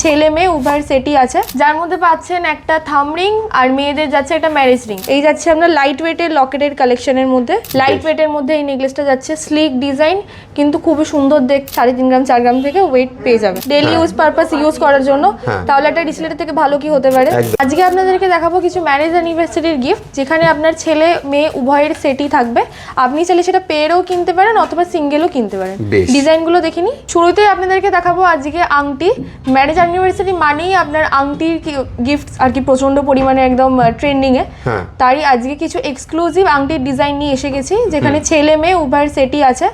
ছেলে মেয়ে উভয়ের সেটই আছে, যার মধ্যে পাচ্ছেন একটা থাম রিং আর মেয়েদের যাচ্ছে একটা ম্যারেজ রিং। এই যাচ্ছে আপনার লাইট ওয়েটের লকেটের কালেকশনের মধ্যে। লাইট ওয়েটের মধ্যে এই নেকলেসটা যাচ্ছে স্লিক ডিজাইন, কিন্তু খুবই সুন্দর দেখ। 3.5 গ্রাম 4 গ্রাম থেকে ওয়েট পেয়ে যাবে ডেইলি ইউজ পারপাস ইউজ করার জন্য। তাহলে একটা ডিসলেটের থেকে ভালো কি হতে পারে। আজকে আপনাদেরকে দেখাবো কিছু ম্যারেজ অ্যানিভার্সারির গিফট, যেখানে আপনার ছেলে মেয়ে উভয়ের সেটই থাকবে। আপনি চাইলে সেটা পেয়ারও কিনতে পারেন অথবা সিঙ্গেলও কিনতে পারেন। ডিজাইনগুলো দেখিনি। শুরুতেই আপনাদেরকে দেখাবো আজকে আংটি। ম্যারেজ অ্যানিভার্সারি মানেই আপনার আংটির গিফট আর কি প্রচন্ড পরিমাণে একদম ট্রেন্ডিং এ। তারই আজকে কিছু এক্সক্লুসিভ আংটির ডিজাইন নিয়ে এসে গেছি, যেখানে ছেলে মেয়ে উভয়ের সেটই আছে।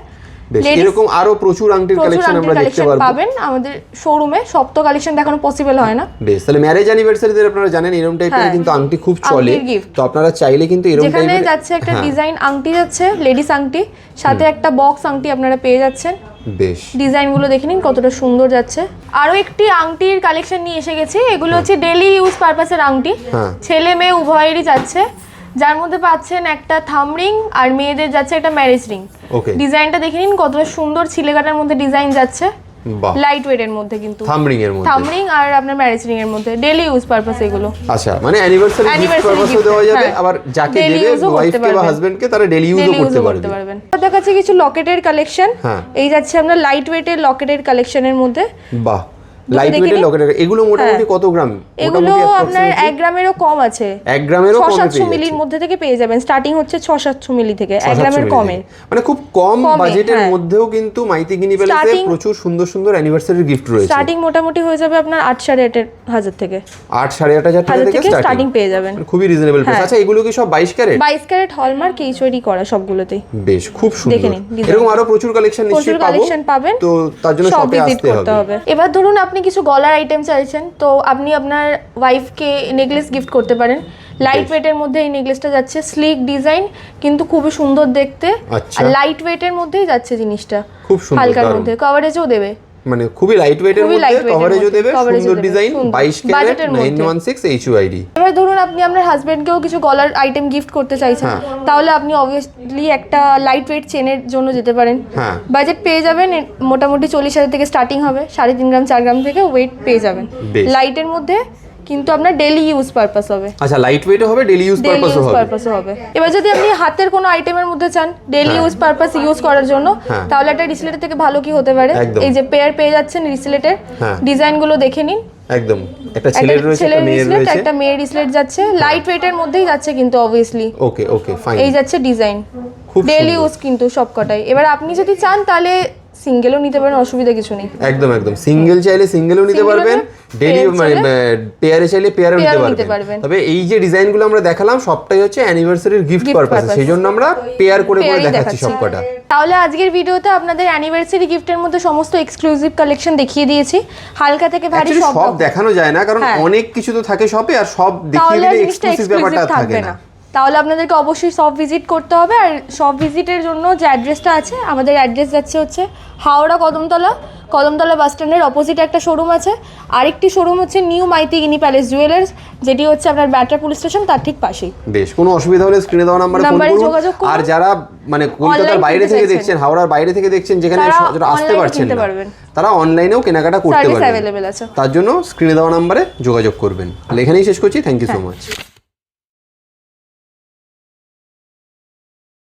এরকম আরো প্রচুর আংটির কালেকশন আমরা দেখতে পাবেন আমাদের শোরুমে। সব তো কালেকশন দেখানো পসিবল হয় না। বেশ, তাহলে ম্যারেজ অ্যানিভার্সারিতে আপনারা জানেন এরকম টাইপের কিন্তু আংটি খুব চলে, তো আপনারা চাইলে কিন্তু এরকম টাইপের যেখানে যাচ্ছে একটা ডিজাইন আংটি যাচ্ছে, লেডিস আংটি, সাথে একটা বক্স আংটি আপনারা পেয়ে যাচ্ছেন। বেশ, ডিজাইনগুলো দেখে নিন কতটা সুন্দর যাচ্ছে। আরো একটি আংটির কালেকশন নিয়ে এসে গেছি। এগুলো হচ্ছে ডেইলি ইউজ পারপাসের আংটি, ছেলে মেয়ে উভয়েরই যাচ্ছে, যার মধ্যে পাচ্ছেন একটা থাম রিং আর মেয়েদের যাচ্ছে একটা ম্যারেজ রিং। ডিজাইনটা দেখে নিন কতটা সুন্দর, ছিলেকাটার মধ্যে ডিজাইন যাচ্ছে, লাইট ওয়েটের মধ্যে, কিন্তু থাম রিং এর মধ্যে, থাম রিং আর আপনার ম্যারেজ রিং এর মধ্যে ডেইলি ইউজ পারপাস এগুলো। আচ্ছা, মানে অ্যানিভার্সারি গিফট পারপাসও দেওয়া যাবে, আবার যাকে দেবে ওয়াইফকে বা হাজবেন্ডকে তারা ডেইলি ইউজও করতে পারবেন। আমাদের কাছে কিছু লকেটের কালেকশন, এই যাচ্ছে আপনার লাইট ওয়েটের লকেটের কালেকশনের মধ্যে। বাহ, লাইট ওয়েটের লকেটের এগুলো মোটামুটি কত গ্রাম? এগুলো আপনার 1 গ্রামেরও কম আছে, 1 গ্রামেরও কম 600-700 মিলির মধ্যে থেকে পেয়ে যাবেন। স্টার্টিং হচ্ছে 600-700 মিলি থেকে, 1 গ্রামের কমে। মানে খুব কম বাজেটের মধ্যেও কিন্তু মাইতি গিনি প্যালেসে প্রচুর সুন্দর সুন্দর অ্যানিভার্সারি গিফট রয়েছে। স্টার্টিং মোটামুটি হয়ে যাবে আপনার 8,500 থেকে, 8,500 টাকা থেকে স্টার্টিং পেয়ে যাবেন। খুবই রিজনেবল প্রাইস। আচ্ছা, এগুলো কি সব 22 ক্যারেট? 22 ক্যারেট হলমার্ক এইচওডি করা সবগুলোতেই। বেশ, খুব সুন্দর। এরকম আরো প্রচুর কালেকশন নিশ্চয়ই পাবেন, তো তার জন্য শপে আসতে হবে। এবার ধরুন আপনি কিছু গলার আইটেম চাইছেন, তো আপনি আপনার ওয়াইফকে নেকলেস গিফট করতে পারেন। লাইট ওয়েটের মধ্যে এই নেকলেসটা যাচ্ছে, স্লিক ডিজাইন, কিন্তু খুবই সুন্দর দেখতে। আর লাইট ওয়েটের মধ্যেই যাচ্ছে জিনিসটা, খুব সুন্দর, হালকার মধ্যে, কভারেজও দেবে। মানে খুবই লাইট ওয়েটের মধ্যে, কভারেজও দেবে, সুন্দর ডিজাইন, 22 ক্যারেট 916 HUID। এবার ধরুন আপনি আপনার হাজবেন্ডকেও কিছু গলার আইটেম গিফট করতে চাইছেন, তাহলে আপনি অবভিয়াসলি একটা লাইট ওয়েট চেনের জন্য যেতে পারেন। বাজেট পেয়ে যাবেন মোটামুটি 40,000 থেকে স্টার্টিং হবে, 3.5 গ্রাম 4 গ্রাম থেকে ওয়েট পেয়ে যাবেন লাইটের মধ্যে, কিন্তু আপনার ডেইলি ইউজ পারপাস হবে। আচ্ছা, লাইট ওয়েটও হবে, ডেইলি ইউজ পারপাসও হবে। এবার যদি আপনি হাতের কোনো আইটেমের মধ্যে চান ডেইলি ইউজ পারপাস ইউজ করার জন্য, তাহলে একটা ডিসলেটের থেকে ভালো কি হতে পারে। এই যে পেয়ার পেয়ে যাচ্ছেন ডিসলেটের, ডিজাইনগুলো দেখে নিন। একদম, একটা ছেলের রয়েছে, একটা মেয়ের রয়েছে, একটা মেয়ের ডিসলেট যাচ্ছে, লাইট ওয়েটের মধ্যেই যাচ্ছে কিন্তু অবভিয়াসলি। Okay fine. এই যাচ্ছে ডিজাইন, ডেইলি ইউজ কিন্তু সবকটাই। এবার আপনি যদি চান তাহলে সিঙ্গেলও নিতে পারেন, অসুবিধা কিছু নেই। একদম সিঙ্গেল চাইলে সিঙ্গেলও নিতে পারবেন, ডেইলি মানে পেয়ারে চাইলে পেয়ারও নিতে পারবেন। তবে এই যে ডিজাইনগুলো আমরা দেখালাম সবটাই হচ্ছে অ্যানিভার্সারির গিফট পারপাস, সেজন্য আমরা পেয়ার করে দেখাচ্ছি সবকটা। তাহলে আজকের ভিডিওতে আপনাদের অ্যানিভার্সারি গিফটের মধ্যে সমস্ত এক্সক্লুসিভ কালেকশন দেখিয়ে দিয়েছি। হালকা থেকে ভারী সব দেখানো যায় না, কারণ অনেক কিছু তো থাকে শপে, আর সব দেখিয়ে দিলে এক্সক্লুসিভ ব্যাপারটা থাকে না। তাহলে আপনাদেরকে অবশ্যই শপ ভিজিট করতে হবে। আর শপ ভিজিটের জন্য যে অ্যাড্রেসটা আছে, আমাদের অ্যাড্রেস যাচ্ছে হচ্ছে হাওড়া কদমতলা বাস স্ট্যান্ডের অপোজিটে একটা শোরুম আছে। আরেকটি শোরুম হচ্ছে নিউ মাইতি গিনি প্যালেস জুয়েলার্স, যেটি হচ্ছে আপনার ব্যাটার পুলিশ স্টেশন তার ঠিক পাশেই। বেশ, কোনো অসুবিধা হলে স্ক্রিনে দেওয়া নাম্বারে যোগাযোগ করুন। আর যারা মানে কলকাতার বাইরে থেকে দেখছেন, হাওড়ার বাইরে থেকে দেখছেন, যেখানে আসতে পারছেন না, তারা অনলাইনেও কেনাকাটা করতে পারবেন। তার জন্য স্ক্রিনে দেওয়া নাম্বারে যোগাযোগ করবেন। এখানেই শেষ করছি। Thank you so much.